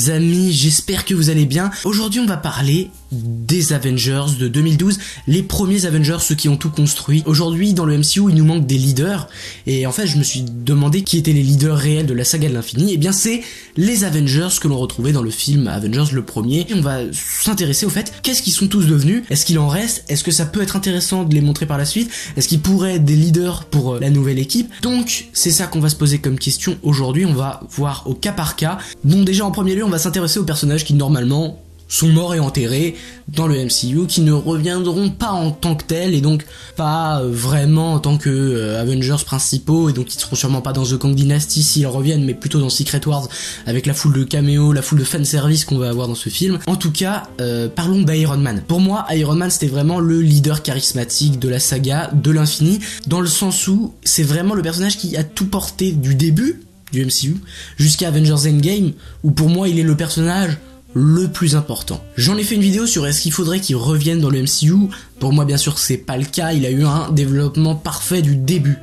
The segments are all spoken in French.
les amis, j'espère que vous allez bien. Aujourd'hui on va parler des Avengers de 2012, les premiers Avengers, ceux qui ont tout construit. Aujourd'hui dans le MCU il nous manque des leaders, et en fait je me suis demandé qui étaient les leaders réels de la saga de l'infini. Et bien c'est les Avengers que l'on retrouvait dans le film Avengers le premier. Et on va s'intéresser au fait, qu'est-ce qu'ils sont tous devenus, est-ce qu'il en reste, est-ce que ça peut être intéressant de les montrer par la suite, est-ce qu'ils pourraient être des leaders pour la nouvelle équipe. Donc c'est ça qu'on va se poser comme question aujourd'hui, on va voir au cas par cas. Bon, déjà en premier lieu on va s'intéresser aux personnages qui normalement sont morts et enterrés dans le MCU, qui ne reviendront pas en tant que tels, et donc pas vraiment en tant que Avengers principaux, et donc ils seront sûrement pas dans The Kang Dynasty s'ils reviennent, mais plutôt dans Secret Wars, avec la foule de caméos, la foule de fanservice qu'on va avoir dans ce film. En tout cas, parlons d'Iron Man. Pour moi, Iron Man c'était vraiment le leader charismatique de la saga de l'infini, dans le sens où c'est vraiment le personnage qui a tout porté du début du MCU jusqu'à Avengers Endgame, où pour moi il est le personnage le plus important. J'en ai fait une vidéo sur est-ce qu'il faudrait qu'il revienne dans le MCU. Pour moi bien sûr c'est pas le cas, il a eu un développement parfait du début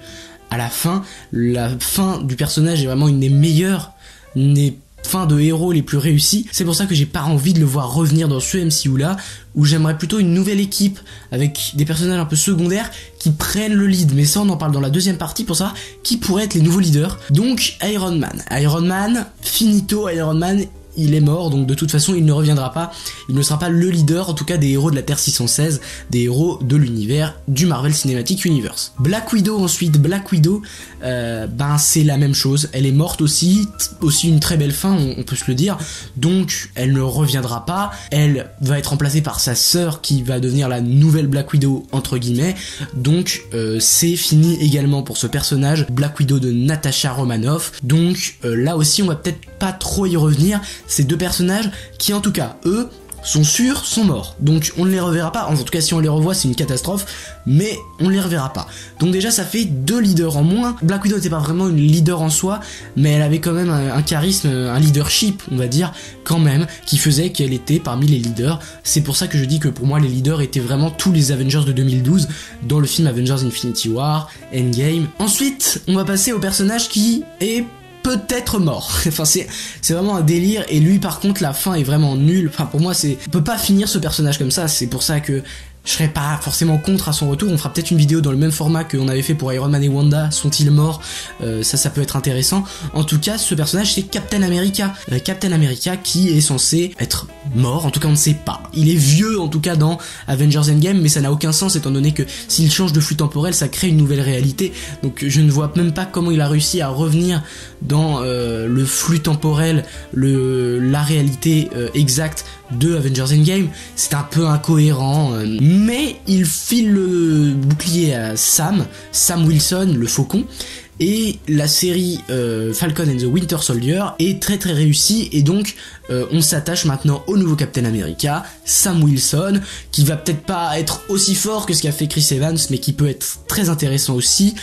à la fin du personnage est vraiment une des meilleures, une des fins de héros les plus réussies. C'est pour ça que j'ai pas envie de le voir revenir dans ce MCU là, où j'aimerais plutôt une nouvelle équipe avec des personnages un peu secondaires qui prennent le lead. Mais ça on en parle dans la deuxième partie pour savoir qui pourrait être les nouveaux leaders. Donc Iron Man, finito. Iron Man il est mort, donc de toute façon il ne reviendra pas, il ne sera pas le leader en tout cas des héros de la Terre 616, des héros de l'univers du Marvel Cinematic Universe. Black Widow ensuite, c'est la même chose, elle est morte aussi une très belle fin, on peut se le dire, donc elle ne reviendra pas, elle va être remplacée par sa sœur qui va devenir la nouvelle Black Widow entre guillemets, donc c'est fini également pour ce personnage, Black Widow de Natasha Romanoff, donc là aussi on va peut-être pas trop y revenir. Ces deux personnages qui en tout cas eux sont morts, donc on ne les reverra pas, en tout cas si on les revoit c'est une catastrophe, mais on ne les reverra pas. Donc déjà ça fait deux leaders en moins. Black Widow n'était pas vraiment une leader en soi, mais elle avait quand même un charisme, un leadership on va dire quand même, qui faisait qu'elle était parmi les leaders. C'est pour ça que je dis que pour moi les leaders étaient vraiment tous les Avengers de 2012 dans le film Avengers Infinity War, Endgame. Ensuite on va passer au personnage qui est peut-être mort. Enfin c'est vraiment un délire, et lui par contre la fin est vraiment nulle. Enfin pour moi on peut pas finir ce personnage comme ça, c'est pour ça que je serais pas forcément contre à son retour. On fera peut-être une vidéo dans le même format qu'on avait fait pour Iron Man et Wanda, sont-ils morts, ça peut être intéressant. En tout cas ce personnage c'est Captain America, qui est censé être mort, en tout cas on ne sait pas. Il est vieux en tout cas dans Avengers Endgame, mais ça n'a aucun sens étant donné que s'il change de flux temporel ça crée une nouvelle réalité, donc je ne vois même pas comment il a réussi à revenir dans le flux temporel, la réalité exacte de Avengers Endgame. C'est un peu incohérent, mais il file le bouclier à Sam Wilson, le faucon, et la série Falcon and the Winter Soldier est très très réussie, et donc on s'attache maintenant au nouveau Captain America, Sam Wilson, qui va peut-être pas être aussi fort que ce qu'a fait Chris Evans, mais qui peut être très intéressant aussi.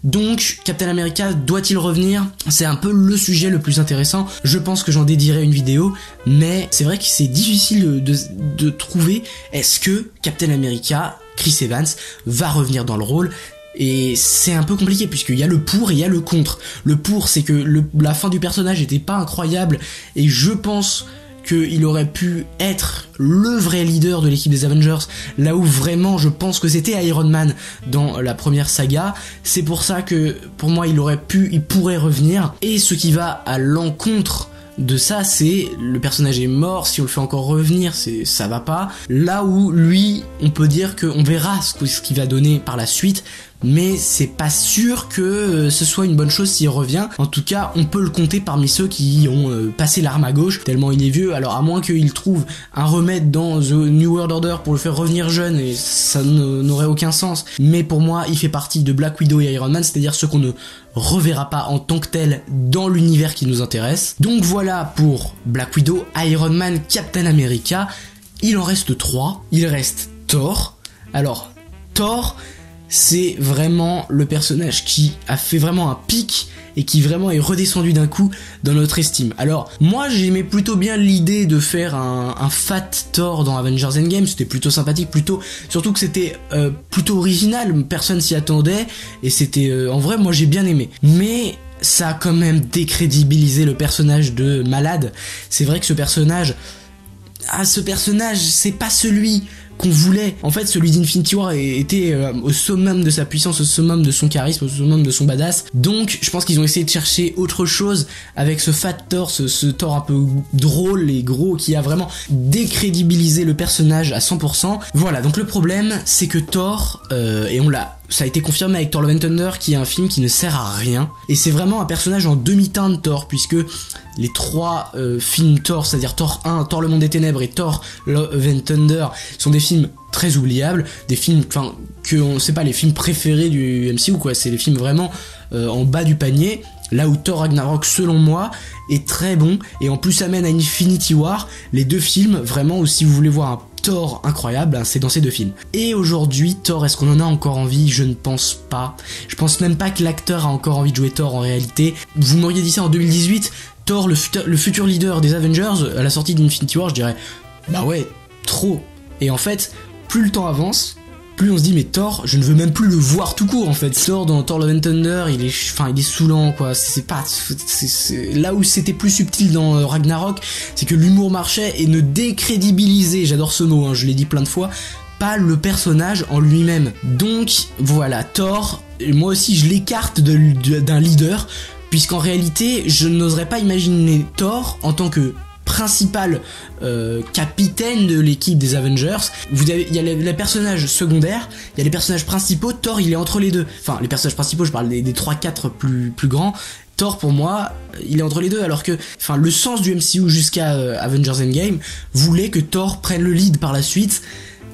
Donc Captain America doit-il revenir? C'est un peu le sujet le plus intéressant. Je pense que j'en dédierai une vidéo, mais c'est vrai que c'est difficile de trouver est-ce que Captain America, Chris Evans, va revenir dans le rôle. Et c'est un peu compliqué puisqu'il y a le pour et il y a le contre. Le pour c'est que la fin du personnage était pas incroyable, et je pense qu'il aurait pu être le vrai leader de l'équipe des Avengers, là où vraiment je pense que c'était Iron Man dans la première saga. C'est pour ça que pour moi il pourrait revenir, et ce qui va à l'encontre de ça c'est le personnage est mort, si on le fait encore revenir ça va pas. Là où lui on peut dire qu'on verra ce qu'il va donner par la suite, mais c'est pas sûr que ce soit une bonne chose s'il revient. En tout cas on peut le compter parmi ceux qui ont passé l'arme à gauche tellement il est vieux, alors à moins qu'il trouve un remède dans The New World Order pour le faire revenir jeune, et ça n'aurait aucun sens, mais pour moi il fait partie de Black Widow et Iron Man, c'est-à-dire ceux qu'on ne reverra pas en tant que tel dans l'univers qui nous intéresse. Donc voilà pour Black Widow, Iron Man, Captain America. Il en reste 3, il reste Thor. Alors Thor c'est vraiment le personnage qui a fait vraiment un pic et qui vraiment est redescendu d'un coup dans notre estime. Alors moi j'aimais plutôt bien l'idée de faire un fat Thor dans Avengers Endgame, c'était plutôt sympathique, surtout que c'était plutôt original, personne s'y attendait, et c'était en vrai moi j'ai bien aimé. Mais ça a quand même décrédibilisé le personnage de Malade. C'est vrai que ce personnage, c'est pas celui qu'on voulait. En fait, celui d'Infinity War était au summum de sa puissance, au summum de son charisme, au summum de son badass. Donc, je pense qu'ils ont essayé de chercher autre chose avec ce fat Thor, ce Thor un peu drôle et gros qui a vraiment décrédibilisé le personnage à 100%. Voilà, donc le problème, c'est que Thor, ça a été confirmé avec Thor Love and Thunder, qui est un film qui ne sert à rien. Et c'est vraiment un personnage en demi-teinte Thor, puisque les trois films Thor, c'est-à-dire Thor 1, Thor le monde des ténèbres et Thor Love and Thunder, sont des films très oubliables, des films, c'est pas les films préférés du MCU, quoi. C'est les films vraiment en bas du panier. Là où Thor Ragnarok, selon moi, est très bon, et en plus amène à Infinity War, les deux films, vraiment, où si vous voulez voir un Thor incroyable, c'est dans ces deux films. Et aujourd'hui, Thor, est-ce qu'on en a encore envie? Je ne pense pas. Je pense même pas que l'acteur a encore envie de jouer Thor en réalité. Vous m'auriez dit ça en 2018, Thor, le futur leader des Avengers, à la sortie d'Infinity War, je dirais, bah ouais, trop. Et en fait, plus le temps avance, plus on se dit mais Thor, je ne veux même plus le voir tout court en fait. Thor dans Thor Love and Thunder, il est saoulant quoi. C'est là où c'était plus subtil dans Ragnarok, c'est que l'humour marchait et ne décrédibilisait, j'adore ce mot, je l'ai dit plein de fois, pas le personnage en lui-même. Donc voilà, Thor, moi aussi je l'écarte d'un leader, puisqu'en réalité je n'oserais pas imaginer Thor en tant que principal capitaine de l'équipe des Avengers. Il y a les personnages secondaires, il y a les personnages principaux. Thor, il est entre les deux. Enfin, les personnages principaux, je parle des 3-4 plus grands. Thor, pour moi, il est entre les deux, alors que, le sens du MCU jusqu'à Avengers Endgame voulait que Thor prenne le lead par la suite.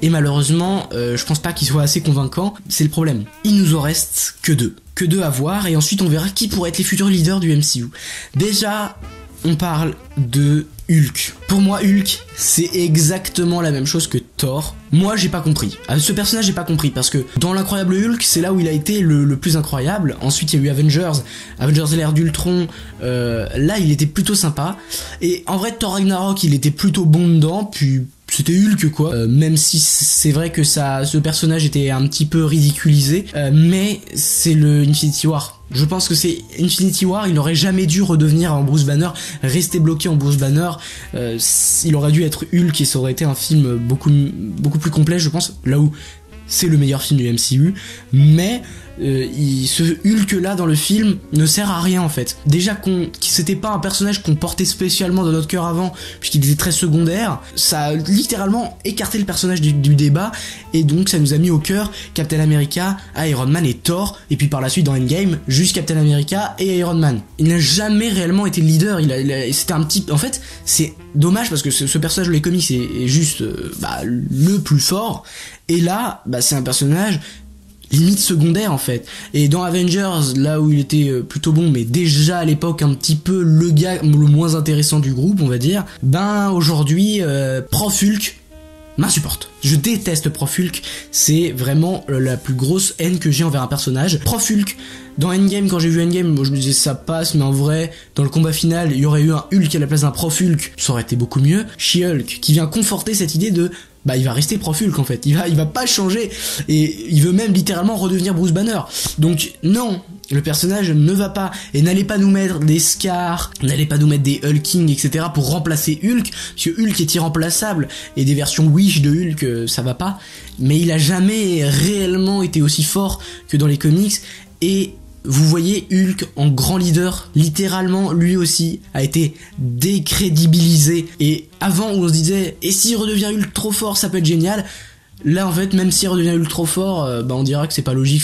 Et malheureusement, je pense pas qu'il soit assez convaincant. C'est le problème. Il nous en reste que deux à voir, et ensuite on verra qui pourrait être les futurs leaders du MCU. Déjà, on parle de Hulk. Pour moi, Hulk, c'est exactement la même chose que Thor. Moi, j'ai pas compris. Ce personnage, j'ai pas compris, parce que dans l'incroyable Hulk, c'est là où il a été le plus incroyable. Ensuite, il y a eu Avengers l'ère d'Ultron. Là, il était plutôt sympa. Et en vrai, Thor Ragnarok, il était plutôt bon dedans, puis c'était Hulk quoi, même si c'est vrai que ce personnage était un petit peu ridiculisé, mais c'est le Infinity War. Je pense que c'est Infinity War, il n'aurait jamais dû redevenir en Bruce Banner, rester bloqué en Bruce Banner, il aurait dû être Hulk et ça aurait été un film beaucoup plus complet je pense, là où c'est le meilleur film du MCU, mais ce Hulk là dans le film ne sert à rien en fait. Déjà c'était pas un personnage qu'on portait spécialement dans notre cœur avant, puisqu'il était très secondaire, ça a littéralement écarté le personnage du débat, et donc ça nous a mis au cœur Captain America, Iron Man et Thor, et puis par la suite dans Endgame, juste Captain America et Iron Man. Il n'a jamais réellement été le leader, c'était un petit... En fait, c'est dommage parce que ce personnage dans les comics est juste le plus fort, et là, c'est un personnage limite secondaire en fait. Et dans Avengers, là où il était plutôt bon, mais déjà à l'époque un petit peu le gars le moins intéressant du groupe, on va dire, aujourd'hui, Prof Hulk m'insupporte. Je déteste Prof Hulk, c'est vraiment la plus grosse haine que j'ai envers un personnage. Prof Hulk, dans Endgame, quand j'ai vu Endgame, je me disais ça passe, mais en vrai, dans le combat final, il y aurait eu un Hulk à la place d'un Prof Hulk, ça aurait été beaucoup mieux. She-Hulk, qui vient conforter cette idée de il va rester Prof Hulk en fait, il va pas changer, et il veut même littéralement redevenir Bruce Banner. Donc non, le personnage ne va pas, et n'allez pas nous mettre des Scars, n'allez pas nous mettre des Hulking, etc. pour remplacer Hulk, parce que Hulk est irremplaçable, et des versions Wish de Hulk, ça va pas, mais il a jamais réellement été aussi fort que dans les comics, et vous voyez Hulk en grand leader, littéralement lui aussi a été décrédibilisé, et avant où on se disait et s'il redevient Hulk trop fort ça peut être génial, là en fait même s'il redevient Hulk trop fort, on dira que c'est pas logique,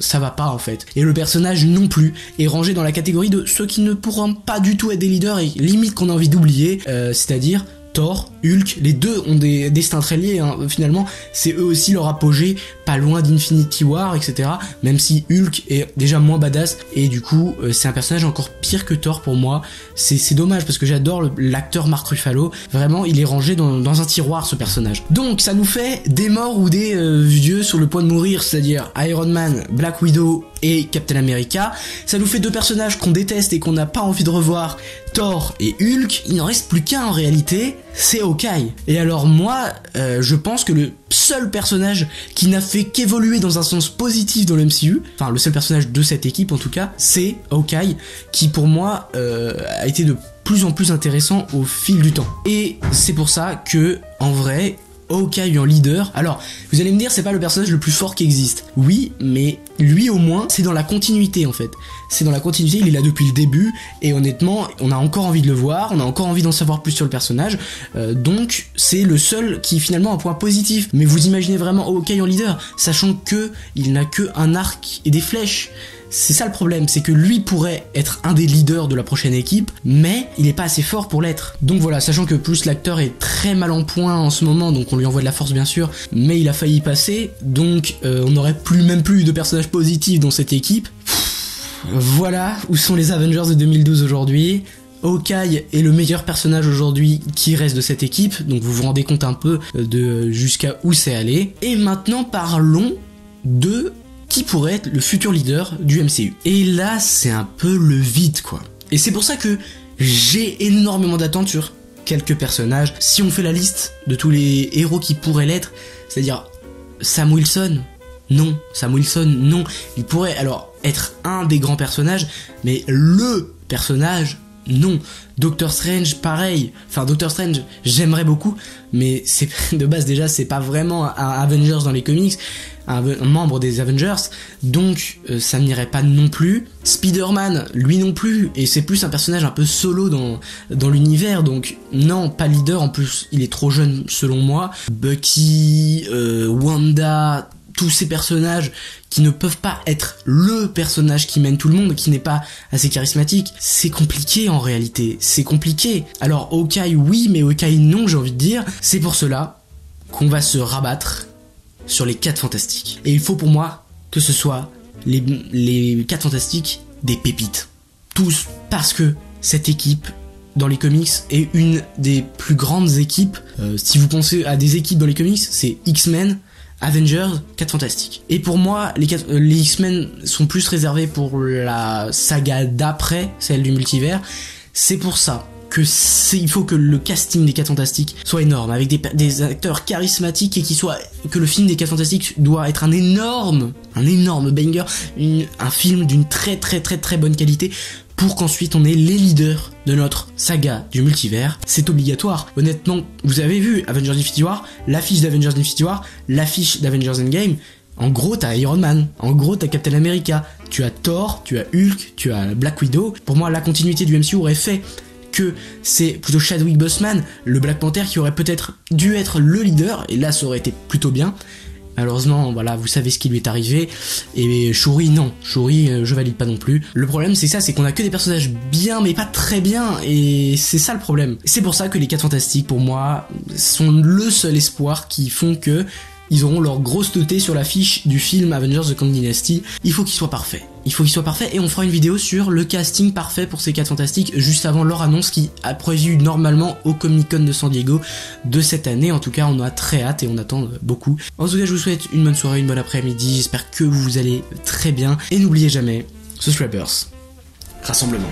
ça va pas en fait. Et le personnage non plus est rangé dans la catégorie de ceux qui ne pourront pas du tout être des leaders, et limite qu'on a envie d'oublier, c'est-à-dire Thor, Hulk, les deux ont des destins très liés, finalement, c'est eux aussi leur apogée, pas loin d'Infinity War, etc. Même si Hulk est déjà moins badass, et du coup, c'est un personnage encore pire que Thor pour moi. C'est dommage, parce que j'adore l'acteur Mark Ruffalo, vraiment, il est rangé dans un tiroir, ce personnage. Donc, ça nous fait des morts ou des vieux sur le point de mourir, c'est-à-dire Iron Man, Black Widow et Captain America. Ça nous fait deux personnages qu'on déteste et qu'on n'a pas envie de revoir, Thor et Hulk. Il n'en reste plus qu'un en réalité, c'est Hawkeye. Et alors moi, je pense que le seul personnage qui n'a fait qu'évoluer dans un sens positif dans le MCU, enfin le seul personnage de cette équipe en tout cas, c'est Hawkeye, qui pour moi a été de plus en plus intéressant au fil du temps. Et c'est pour ça que, en vrai, Hawkeye en leader. Alors, vous allez me dire, c'est pas le personnage le plus fort qui existe. Oui, mais lui au moins, c'est dans la continuité en fait. C'est dans la continuité, il est là depuis le début, et honnêtement, on a encore envie de le voir, on a encore envie d'en savoir plus sur le personnage, donc c'est le seul qui finalement a un point positif. Mais vous imaginez vraiment Hawkeye en leader, sachant que il n'a que un arc et des flèches. C'est ça le problème, c'est que lui pourrait être un des leaders de la prochaine équipe, mais il est pas assez fort pour l'être. Donc voilà, sachant que plus l'acteur est très mal en point en ce moment, donc on lui envoie de la force bien sûr, mais il a failli passer, donc on n'aurait même plus de personnages positifs dans cette équipe. Voilà où sont les Avengers de 2012 aujourd'hui. Hawkeye est le meilleur personnage aujourd'hui qui reste de cette équipe, donc vous vous rendez compte un peu de jusqu'à où c'est allé. Et maintenant parlons de qui pourrait être le futur leader du MCU. Et là, c'est un peu le vide, quoi. Et c'est pour ça que j'ai énormément d'attentes sur quelques personnages. Si on fait la liste de tous les héros qui pourraient l'être, c'est-à-dire Sam Wilson, non. Sam Wilson, non. Il pourrait alors être un des grands personnages, mais le personnage, non. Doctor Strange, pareil. Enfin, Doctor Strange, j'aimerais beaucoup, mais c'est de base déjà, c'est pas vraiment un Avengers dans les comics, un membre des Avengers, donc ça n'irait pas non plus. Spider-Man, lui non plus, et c'est plus un personnage un peu solo dans l'univers, donc non, pas leader, en plus il est trop jeune selon moi. Bucky, Wanda, tous ces personnages qui ne peuvent pas être le personnage qui mène tout le monde, qui n'est pas assez charismatique, c'est compliqué en réalité, c'est compliqué. Alors Hawkeye oui, mais Hawkeye non, j'ai envie de dire. C'est pour cela qu'on va se rabattre sur les 4 fantastiques. Et il faut pour moi que ce soit les 4 fantastiques des pépites. Tous, parce que cette équipe dans les comics est une des plus grandes équipes. Si vous pensez à des équipes dans les comics, c'est X-Men, Avengers, 4 fantastiques. Et pour moi, les X-Men sont plus réservés pour la saga d'après, celle du multivers. C'est pour ça que il faut que le casting des 4 fantastiques soit énorme, avec des acteurs charismatiques, et que le film des 4 fantastiques doit être un énorme banger, un film d'une très bonne qualité, pour qu'ensuite on ait les leaders de notre saga du multivers. C'est obligatoire. Honnêtement, vous avez vu Avengers Infinity War, l'affiche d'Avengers Infinity War, l'affiche d'Avengers Endgame. En gros, t'as Iron Man, en gros, t'as Captain America, tu as Thor, tu as Hulk, tu as Black Widow. Pour moi, la continuité du MCU aurait fait que c'est plutôt Chadwick Boseman, le Black Panther, qui aurait peut-être dû être le leader, et là ça aurait été plutôt bien. Malheureusement, voilà, vous savez ce qui lui est arrivé. Et Shuri, non. Shuri, je valide pas non plus. Le problème, c'est ça, c'est qu'on a que des personnages bien, mais pas très bien. Et c'est ça le problème. C'est pour ça que les 4 fantastiques, pour moi, sont le seul espoir qui font que ils auront leur grosse teuté sur l'affiche du film Avengers The Kang Dynasty. Il faut qu'il soit parfait. Il faut qu'il soit parfait, et on fera une vidéo sur le casting parfait pour ces 4 fantastiques juste avant leur annonce qui a prévu normalement au Comic-Con de San Diego de cette année. En tout cas, on a très hâte et on attend beaucoup. En tout cas, je vous souhaite une bonne soirée, une bonne après-midi. J'espère que vous allez très bien. Et n'oubliez jamais, Subscribers, rassemblement.